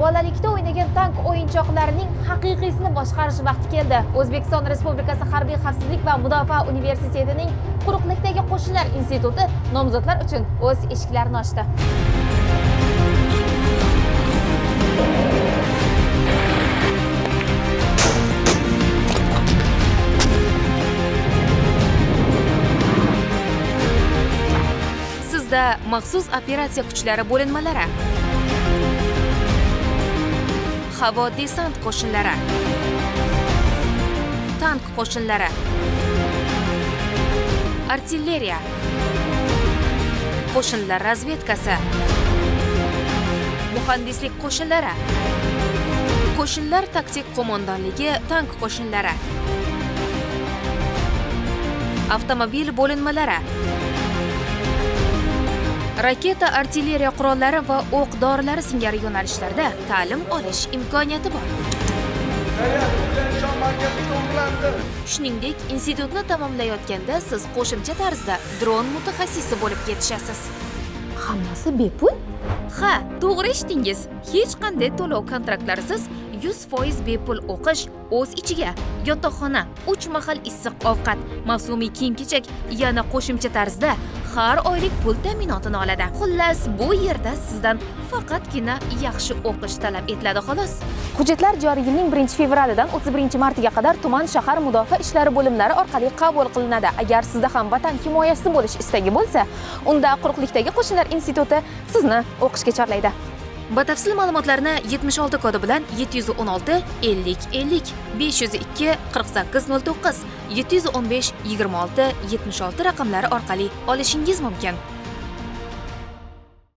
Bolalikda o'ynagan tank o'yinchoqlarining haqiqiysini boshqarish vaqti keldi. O'zbekiston Respublikasi Harbiy xavfsizlik va mudofaa universitetining quruqlikdagi qo'shinlar instituti nomzodlar uchun o'z eshiklarini ochdi. Sizda maxsus operatsiya kuchlari bo'linmalari, havo desant qo'shinlari, tank qo'shinlari, artilleriya, qo'shinlar razvedkasi, muhandislik qo'shinlari, qo'shinlar taktik qo'mondonligi tank qo'shinlari, avtomobil bo'linmalari, raketa, artilleriya qurollari va o'q-dorilari singari yo'nalishlarda ta'lim olish imkoniyati bor. Shuningdek, institutni tamomlayotganda siz qo'shimcha tarzda dron mutaxassisi bo'lib ketishasiz. Hammasi bepul? Ha, to'g'ri eshitdingiz. Hech qanday to'lov kontraktlarsiz 100% bepul o'qish, o'z ichiga yotoqxona, 3 mahal issiq ovqat, mavsumiy kiyim-kechak, yana qo'shimcha tarzda har oylik pul ta'minotini oladi. Xullas, bu yerda sizdan faqatgina yaxshi o'qish talab etiladi xolos. Hujjatlar joriy yilning 1-fevralidan 31-martiga qadar tuman shahar mudofaa ishlari bo'limlari orqali qabul qilinadi. Agar sizda ham vatan himoyachisi bo'lish istagi bo'lsa, unda quruqlikdagi qo'shinlar instituti sizni o'qishga chorlaydi. Batafsil ma'lumotlarni 76 kodi bilan 716 50 50 502 4809 715 26 76 raqamlari orqali olishingiz mumkin.